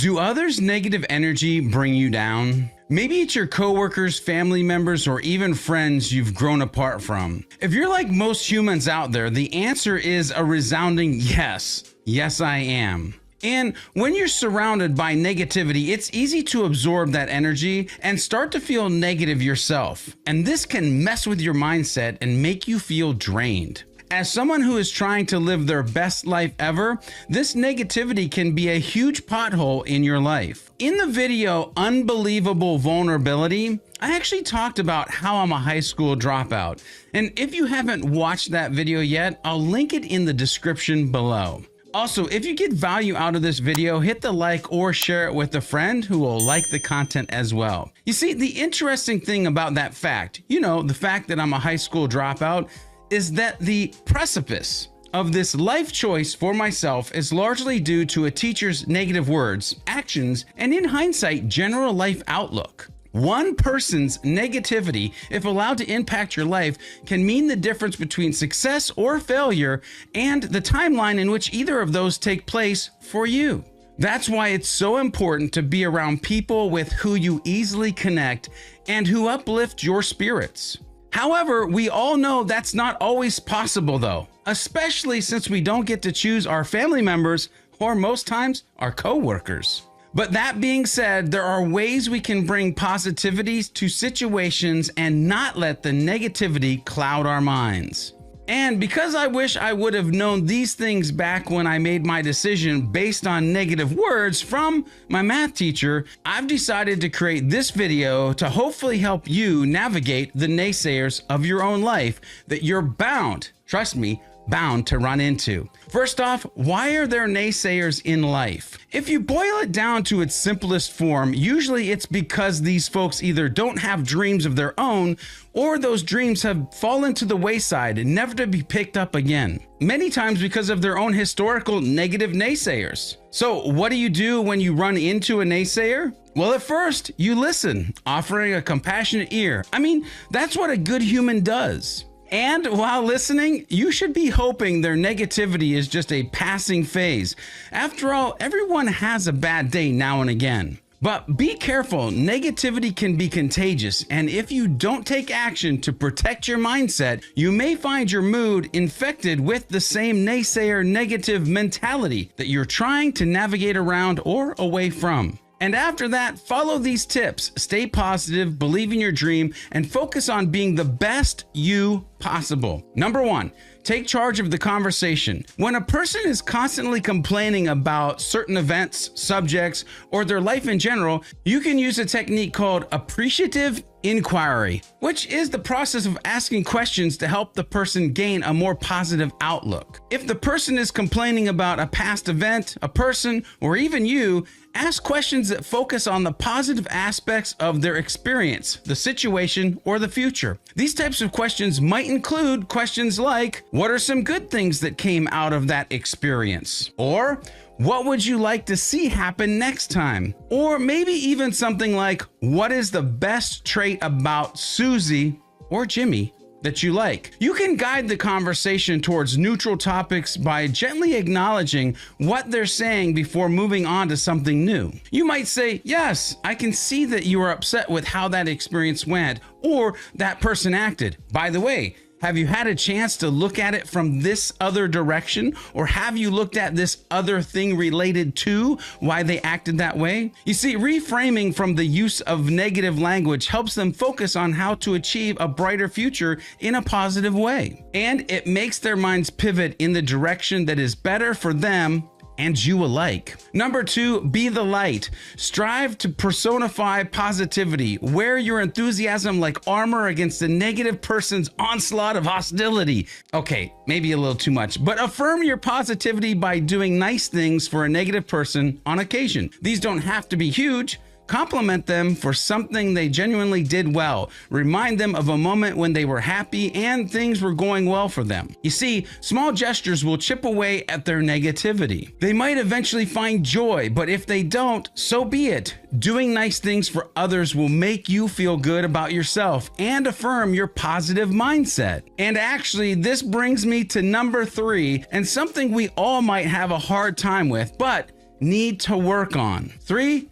Do others' negative energy bring you down? Maybe it's your coworkers, family members, or even friends you've grown apart from. If you're like most humans out there, the answer is a resounding yes. Yes, I am. And when you're surrounded by negativity, it's easy to absorb that energy and start to feel negative yourself. And this can mess with your mindset and make you feel drained. As someone who is trying to live their best life ever, this negativity can be a huge pothole in your life. In the video, Unbelievable Vulnerability, I actually talked about how I'm a high school dropout. And if you haven't watched that video yet, I'll link it in the description below. Also, if you get value out of this video, hit the like or share it with a friend who will like the content as well. You see, the interesting thing about that fact, the fact that I'm a high school dropout, is that the precipice of this life choice for myself is largely due to a teacher's negative words, actions, and in hindsight, general life outlook. One person's negativity, if allowed to impact your life, can mean the difference between success or failure and the timeline in which either of those take place for you. That's why it's so important to be around people with who you easily connect and who uplift your spirits. However, we all know that's not always possible though, especially since we don't get to choose our family members or most times our coworkers. But that being said, there are ways we can bring positivity to situations and not let the negativity cloud our minds. And because I wish I would have known these things back when I made my decision based on negative words from my math teacher, I've decided to create this video to hopefully help you navigate the naysayers of your own life that you're bound, trust me, bound to run into. First off, why are there naysayers in life? If you boil it down to its simplest form, usually it's because these folks either don't have dreams of their own or those dreams have fallen to the wayside, never to be picked up again. Many times because of their own historical negative naysayers. So what do you do when you run into a naysayer? Well, at first, you listen, offering a compassionate ear. That's what a good human does. And while listening, you should be hoping their negativity is just a passing phase. After all, everyone has a bad day now and again. But be careful, negativity can be contagious, and if you don't take action to protect your mindset, you may find your mood infected with the same naysayer negative mentality that you're trying to navigate around or away from. And after that, follow these tips. Stay positive, believe in your dream, and focus on being the best you possible. Number 1, take charge of the conversation. When a person is constantly complaining about certain events, subjects, or their life in general, you can use a technique called appreciative inquiry, which is the process of asking questions to help the person gain a more positive outlook. If the person is complaining about a past event, a person, or even you, ask questions that focus on the positive aspects of their experience, the situation, or the future. These types of questions might include questions like, what are some good things that came out of that experience? Or, what would you like to see happen next time? Or maybe even something like, what is the best trait about Susie or Jimmy that you like? You can guide the conversation towards neutral topics by gently acknowledging what they're saying before moving on to something new. You might say, yes, I can see that you are upset with how that experience went or that person acted. By the way, have you had a chance to look at it from this other direction? Or have you looked at this other thing related to why they acted that way? You see, reframing from the use of negative language helps them focus on how to achieve a brighter future in a positive way. And it makes their minds pivot in the direction that is better for them and you alike. Number 2, be the light. Strive to personify positivity. Wear your enthusiasm like armor against a negative person's onslaught of hostility. Okay, maybe a little too much, but affirm your positivity by doing nice things for a negative person on occasion. These don't have to be huge. Compliment them for something they genuinely did well. Remind them of a moment when they were happy and things were going well for them. You see, small gestures will chip away at their negativity. They might eventually find joy, but if they don't, so be it. Doing nice things for others will make you feel good about yourself and affirm your positive mindset. And actually, this brings me to number 3, and something we all might have a hard time with, but need to work on. 3,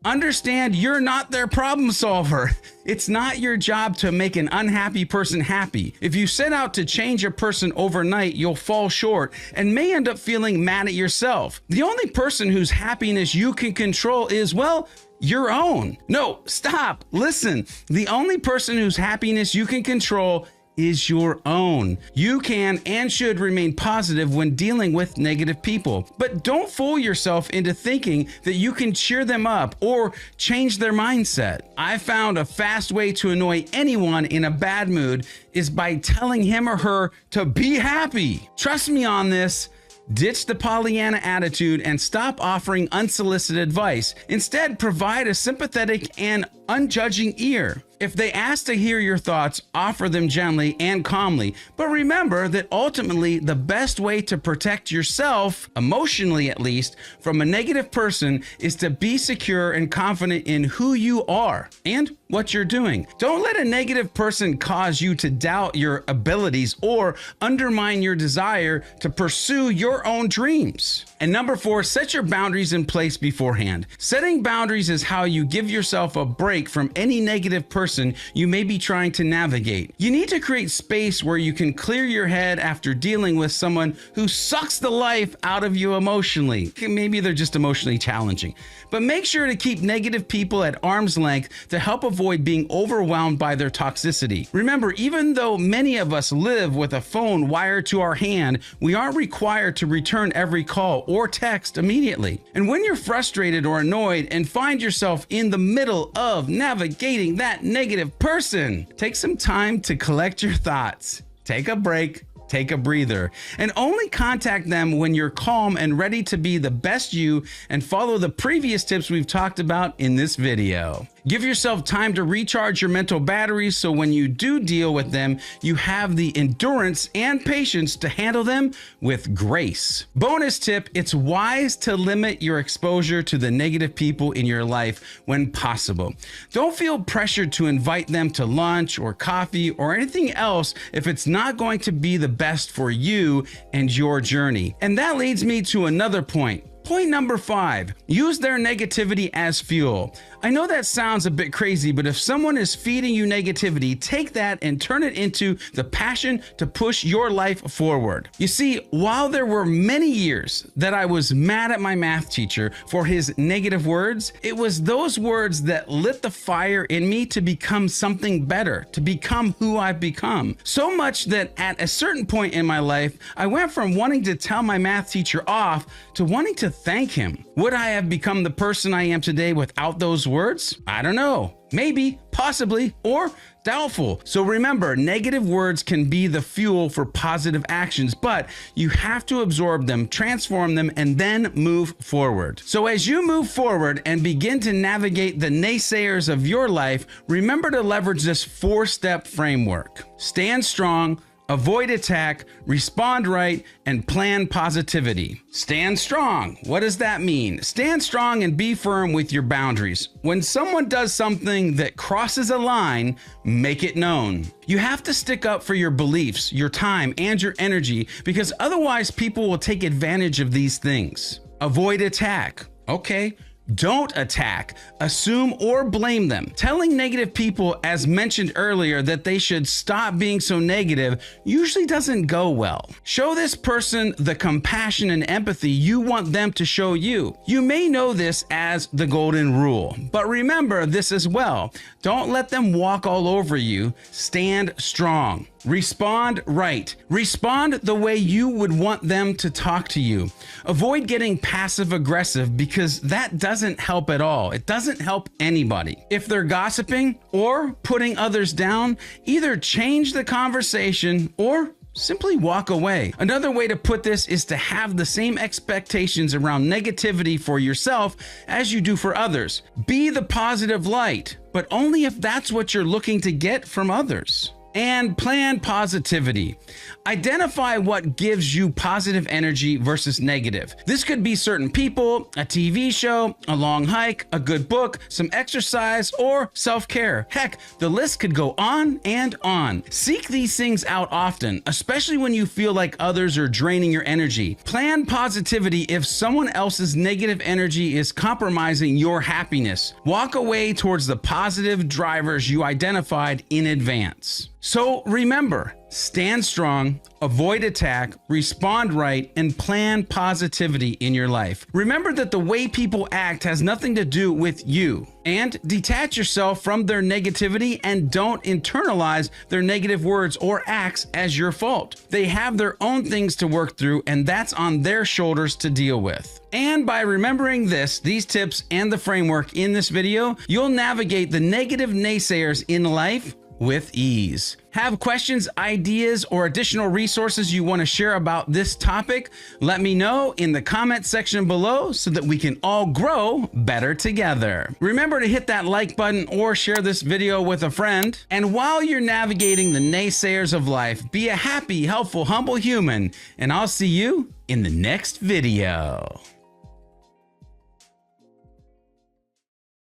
understand you're not their problem solver. It's not your job to make an unhappy person happy. If you set out to change a person overnight, you'll fall short and may end up feeling mad at yourself. The only person whose happiness you can control is, well, your own. No, stop, listen. The only person whose happiness you can control is your own. You can and should remain positive when dealing with negative people, but don't fool yourself into thinking that you can cheer them up or change their mindset. I found a fast way to annoy anyone in a bad mood is by telling him or her to be happy. Trust me on this. Ditch the Pollyanna attitude and stop offering unsolicited advice. Instead, provide a sympathetic and unjudging ear. If they ask to hear your thoughts, offer them gently and calmly. But remember that ultimately the best way to protect yourself, emotionally at least, from a negative person is to be secure and confident in who you are and what you're doing. Don't let a negative person cause you to doubt your abilities or undermine your desire to pursue your own dreams. And number 4, set your boundaries in place beforehand. Setting boundaries is how you give yourself a break from any negative person you may be trying to navigate. You need to create space where you can clear your head after dealing with someone who sucks the life out of you emotionally. Maybe they're just emotionally challenging. But make sure to keep negative people at arm's length to help avoid being overwhelmed by their toxicity. Remember, even though many of us live with a phone wired to our hand, we aren't required to return every call or text immediately. And when you're frustrated or annoyed and find yourself in the middle of navigating that negative person, take some time to collect your thoughts. Take a break. Take a breather, and only contact them when you're calm and ready to be the best you and follow the previous tips we've talked about in this video. Give yourself time to recharge your mental batteries so when you do deal with them, you have the endurance and patience to handle them with grace. Bonus tip, it's wise to limit your exposure to the negative people in your life when possible. Don't feel pressured to invite them to lunch or coffee or anything else if it's not going to be the best for you and your journey. And that leads me to another point. Point number 5, use their negativity as fuel. I know that sounds a bit crazy, but if someone is feeding you negativity, take that and turn it into the passion to push your life forward. You see, while there were many years that I was mad at my math teacher for his negative words, it was those words that lit the fire in me to become something better, to become who I've become. So much that at a certain point in my life, I went from wanting to tell my math teacher off to wanting to thank him. Would I have become the person I am today without those words? I don't know. Maybe, possibly, or doubtful. So remember, negative words can be the fuel for positive actions, but you have to absorb them, transform them, and then move forward. So as you move forward and begin to navigate the naysayers of your life, remember to leverage this 4-step framework. Stand strong, avoid attack, respond right, and plan positivity. Stand strong. What does that mean? Stand strong and be firm with your boundaries. When someone does something that crosses a line, make it known. You have to stick up for your beliefs, your time, and your energy because otherwise people will take advantage of these things. Avoid attack. Okay. Don't attack, assume, or blame them. Telling negative people, as mentioned earlier, that they should stop being so negative usually doesn't go well. Show this person the compassion and empathy you want them to show you. You may know this as the golden rule, but remember this as well. Don't let them walk all over you. Stand strong. Respond right. Respond the way you would want them to talk to you. Avoid getting passive aggressive because that doesn't help at all. It doesn't help anybody. If they're gossiping or putting others down, either change the conversation or simply walk away. Another way to put this is to have the same expectations around negativity for yourself as you do for others. Be the positive light, but only if that's what you're looking to get from others. And plan positivity. Identify what gives you positive energy versus negative. This could be certain people, a TV show, a long hike, a good book, some exercise, or self-care. Heck, the list could go on and on. Seek these things out often, especially when you feel like others are draining your energy. Plan positivity if someone else's negative energy is compromising your happiness. Walk away towards the positive drivers you identified in advance. So remember, stand strong, avoid attack, respond right, and plan positivity in your life. Remember that the way people act has nothing to do with you. And detach yourself from their negativity and don't internalize their negative words or acts as your fault. They have their own things to work through, and that's on their shoulders to deal with. And by remembering these tips and the framework in this video, you'll navigate the negative naysayers in life with ease. Have questions, ideas, or additional resources you want to share about this topic? Let me know in the comment section below so that we can all grow better together. Remember to hit that like button or share this video with a friend. And while you're navigating the naysayers of life, be a happy, helpful, humble human, and I'll see you in the next video.